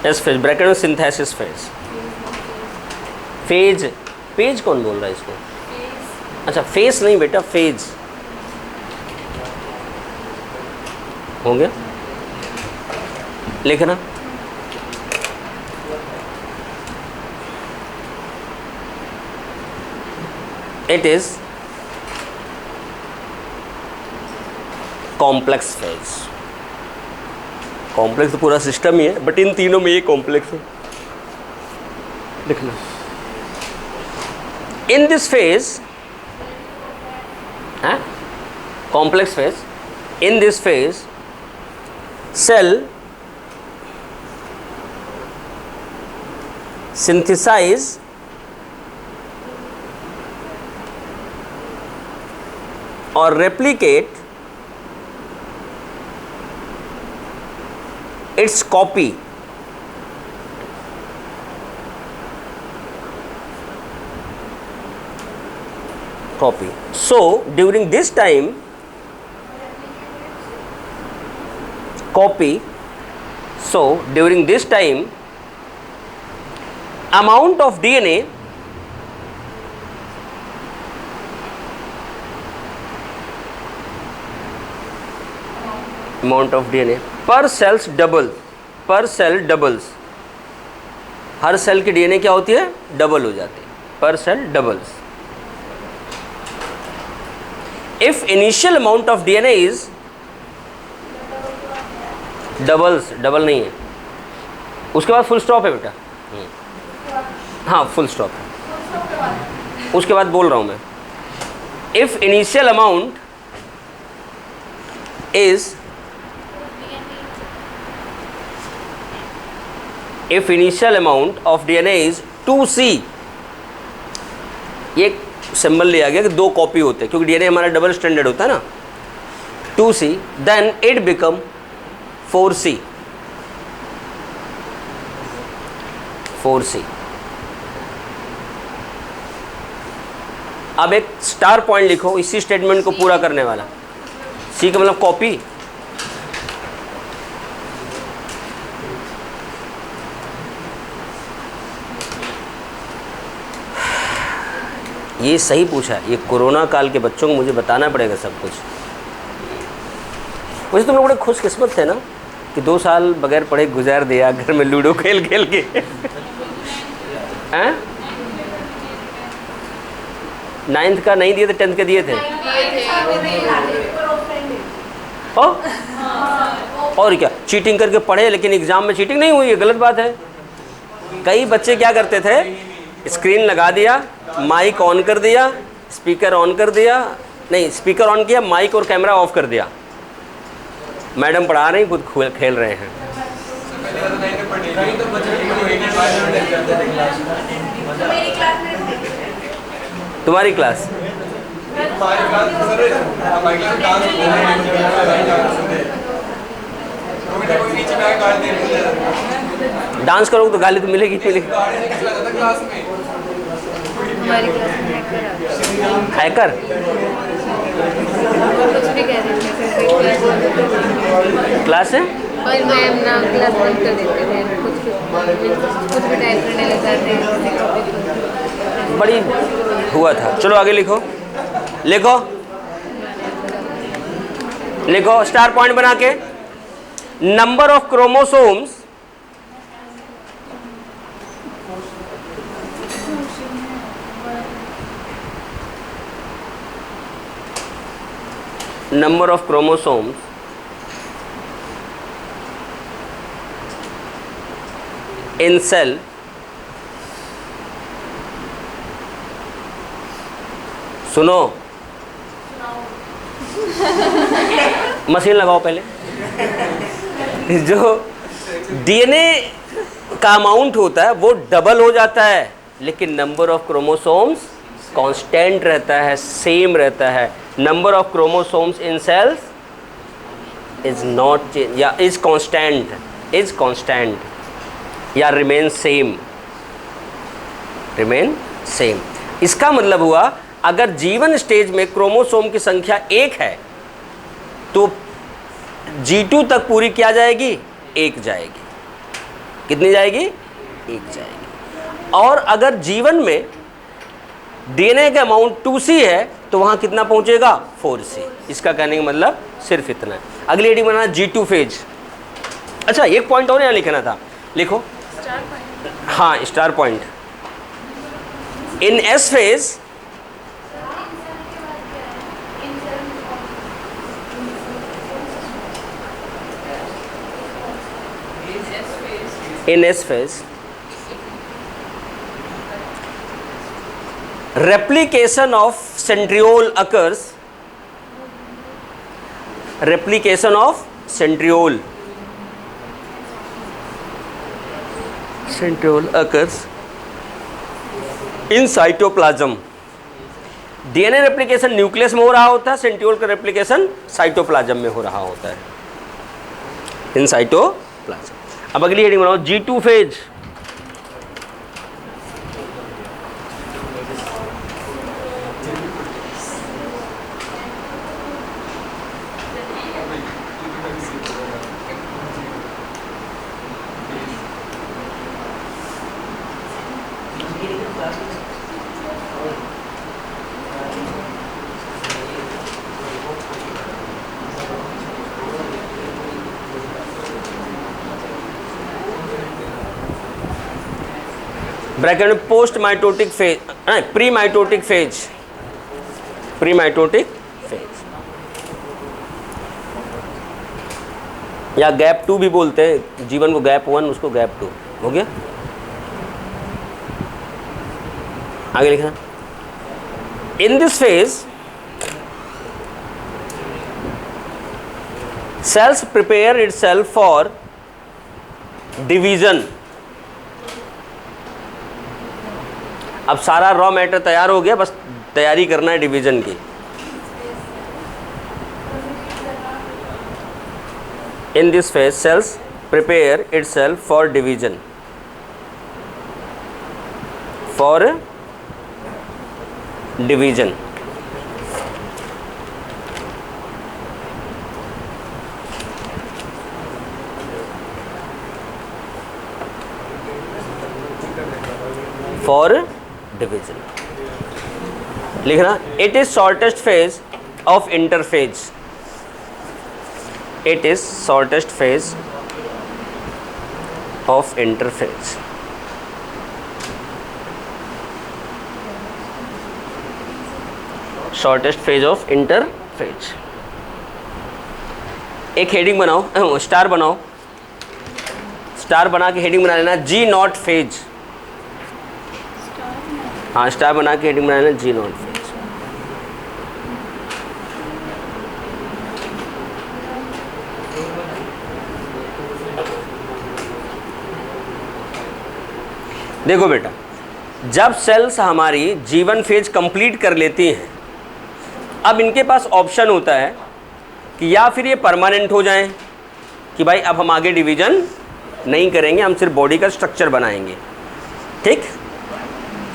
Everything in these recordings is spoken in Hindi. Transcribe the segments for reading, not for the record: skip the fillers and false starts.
एस फेज, ब्रैकेट में सिंथेसिस फेज। फेज, पेज कौन बोल रहा है इसको? अच्छा फेस नहीं बेटा, फेज हो गया, लिखना। It is complex phase. Complex तो पूरा सिस्टम ही है, बट इन तीनों में ये कॉम्प्लेक्स है, लिखना। In this phase, complex phase, in this phase cell synthesize or replicate its copy so during this time amount of DNA per cells doubles। Her cell की DNA क्या होती है? डबल हो जाती है, पर cell doubles. If initial amount of DNA is double नहीं है, उसके बाद फुल स्टॉप है बेटा। हाँ फुल स्टॉप है, उसके बाद बोल रहा हूँ मैं। If initial amount of DNA is 2C, ये सिंबल लिया गया कि दो कॉपी होते हैं, क्योंकि डीएनए हमारा डबल स्टैंडर्ड होता है ना, 2C, then it become 4C। अब एक स्टार पॉइंट लिखो इसी स्टेटमेंट को पूरा करने वाला। सी का मतलब कॉपी, ये सही पूछा है। ये कोरोना काल के बच्चों को मुझे बताना पड़ेगा सब कुछ। मुझे तुम लोग बड़े खुशकिस्मत थे ना कि 2 साल बगैर पढ़े गुजार दिया घर में लूडो खेल खेल के। हैं? 9th का नहीं दिए थे, 10th के दिए थे। और क्या चीटिंग करके पढ़े, लेकिन एग्जाम में चीटिंग नहीं हुई, ये गलत बात है। कई बच्चे क्या करते थे, स्क्रीन लगा दिया, माइक ऑन कर दिया, स्पीकर ऑन कर दिया, नहीं स्पीकर ऑन किया, माइक और कैमरा ऑफ कर दिया, मैडम पढ़ा रही, खुद खेल रहे हैं। तुम्हारी क्लास डांस करोगे तो गाली तो मिलेगी। हैकर क्लास है, और मैम ना क्लास बंद कर देते हैं, कुछ भी टाइप करने लग जाते हैं। बड़ी हुआ था। चलो आगे लिखो, लिखो स्टार पॉइंट बना के। Number of chromosomes in cell सुनो, मशीन लगाओ पहले। जो डीएनए का अमाउंट होता है वो डबल हो जाता है, लेकिन नंबर ऑफ क्रोमोसोम्स कांस्टेंट रहता है, सेम रहता है। Number of chromosomes in cells is not change या इज कांस्टेंट या रिमेन सेम। इसका मतलब हुआ अगर जीवन स्टेज में क्रोमोसोम की संख्या 1 है तो G2 तक पूरी क्या जाएगी? 1 जाएगी। कितनी जाएगी? 1 जाएगी। और अगर जीवन में डीएनए का अमाउंट 2C है तो वहाँ कितना पहुँचेगा? 4C। इसका कहने का मतलब सिर्फ इतना है। अगली हेडिंग बनाना G2 फेज। अच्छा, एक पॉइंट और यहाँ लिखना था, लिखो। हाँ, star point. In S phase in S phase replication of centriole occurs. Replication of centriole occurs in cytoplasm. DNA replication nucleus में हो रहा होता है, सेंट्रियोल का रेप्लिकेशन साइटोप्लाज्म में हो रहा होता है, इन साइटोप्लाज्म। अब अगली हेडिंग बनाओ G2 फेज। ब्रैकेट में post mitotic phase, pre mitotic phase, pre mitotic phase या गैप 2 भी बोलते हैं। जीवन को गैप 1, उसको गैप 2। हो गया? आगे लिखना। In this phase cells prepare itself for division. अब सारा रॉ मैटर तैयार हो गया, बस तैयारी करना है डिवीजन की। In this phase cells prepare itself for division, for division. For division लिखना। It is shortest phase of interphase. It is shortest phase of interphase. Shortest phase of interphase. एक हेडिंग बनाओ, स्टार बनाओ। स्टार बना के हेडिंग बना लेना G0 फेज। हाँ, स्टार बना के हेडिंग बना लेना G0 फेज। देखो बेटा, जब सेल्स हमारी जीवन फेज कंप्लीट कर लेती हैं, अब इनके पास ऑप्शन होता है कि या फिर ये परमानेंट हो जाएं कि भाई अब हम आगे डिवीजन नहीं करेंगे, हम सिर्फ बॉडी का स्ट्रक्चर बनाएंगे, ठीक।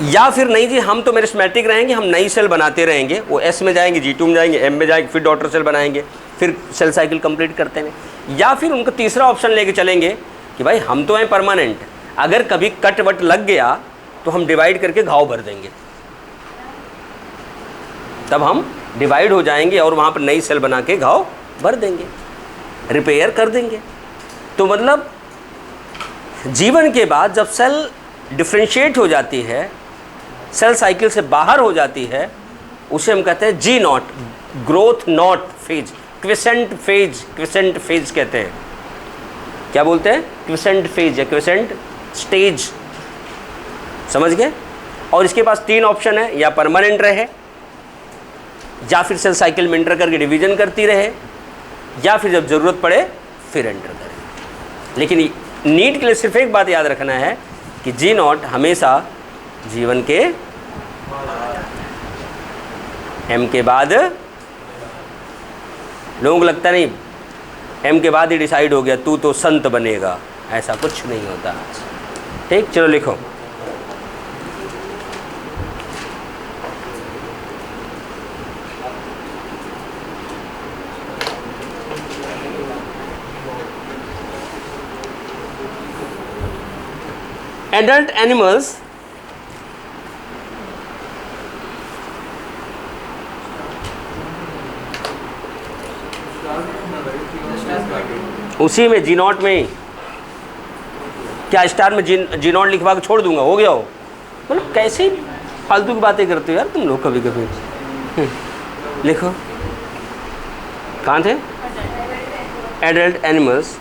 या फिर नहीं जी, हम तो मेरिस्मेटिक रहेंगे, हम नई सेल बनाते रहेंगे, वो S में जाएंगे, G2 में जाएंगे, M में जाएंगे, फिर डॉटर सेल बनाएंगे, फिर सेल साइकिल कंप्लीट करते हैं। या फिर उनका तीसरा ऑप्शन लेके चलेंगे कि भाई हम तो हैं परमानेंट, अगर कभी कट वट लग गया तो हम डिवाइड करके घाव भर देंगे, तब हम डिवाइड हो जाएंगे और वहाँ पर नई सेल बना के घाव भर देंगे, रिपेयर कर देंगे। तो मतलब जीवन के बाद जब सेल डिफ्रेंशिएट हो जाती है, सेल साइकिल से बाहर हो जाती है, उसे हम कहते हैं G0, growth not phase, quiescent phase. Quiescent phase कहते हैं, क्या बोलते हैं? क्विसेंट फेज या क्विसेंट स्टेज, समझ गए। और इसके पास 3 ऑप्शन है, या परमानेंट रहे, या फिर सेल साइकिल में एंटर करके डिवीजन करती रहे, या फिर जब ज़रूरत पड़े फिर एंटर करे। लेकिन नीट के लिए सिर्फ एक बात याद रखना है कि G0 हमेशा जीवन के M के बाद, लोगों को लगता नहीं M के बाद ही डिसाइड हो गया तू तो संत बनेगा, ऐसा कुछ नहीं होता, ठीक। चलो लिखो। एडल्ट एनिमल्स उसी में जीनोट में ही, क्या स्टार में जीनोट लिखवा के छोड़ दूंगा, हो गया हो? मतलब कैसे फालतू की बातें करते हो यार तुम लोग कभी कभी। लिखो, कहाँ थे? Adult animals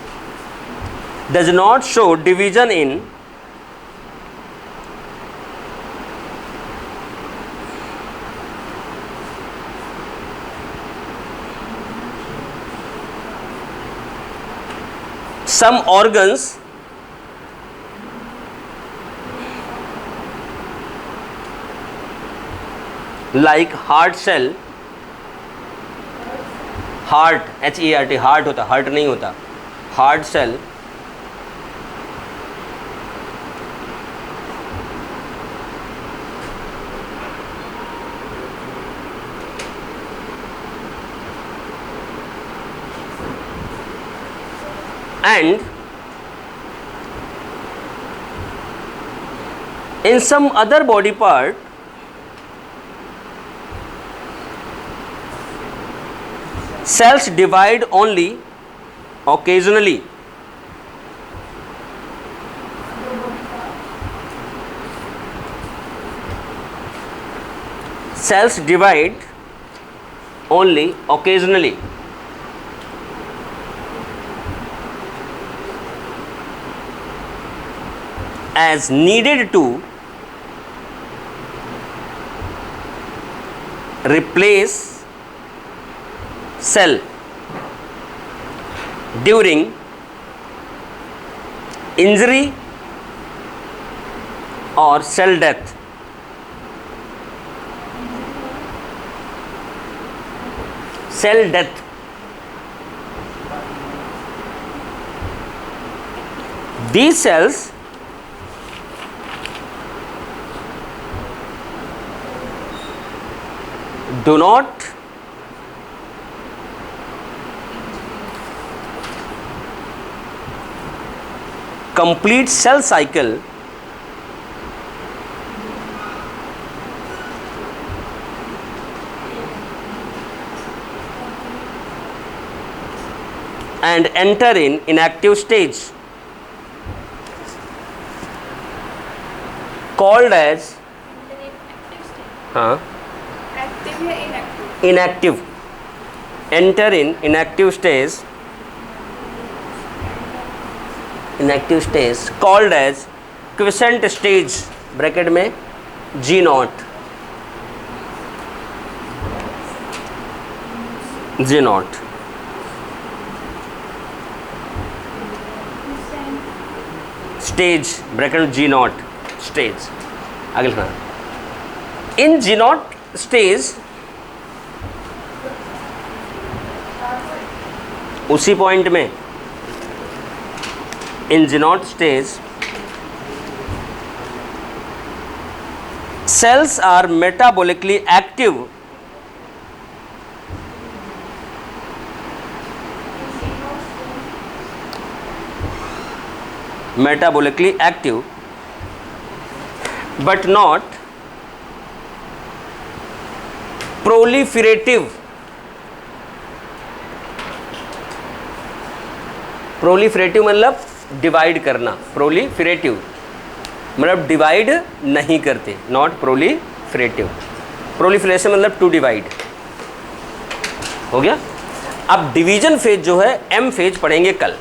does not show division in some organs like heart cell, heart HEART, heart होता, हार्ट नहीं होता, heart cell and in some other body part cells divide only occasionally. Cells divide only occasionally. As needed to replace cell during injury or cell death. Cell death. These cells do not complete cell cycle and enter in inactive stage called as active या inactive? inactive. Enter in inactive stage called as quiescent stage, bracket में G naught. स्टेज, ब्रैकेट में G naught स्टेज. आगे लिखना, इन G naught स्टेज उसी पॉइंट में, in G naught stage cells are metabolically active but not proliferative. Proliferative मतलब डिवाइड करना, प्रोलिफरेटिव मतलब डिवाइड नहीं करते, नॉट प्रोलिफरेटिव. प्रोलिफरेशन मतलब टू डिवाइड. हो गया. अब डिवीजन फेज जो है एम फेज पढ़ेंगे कल.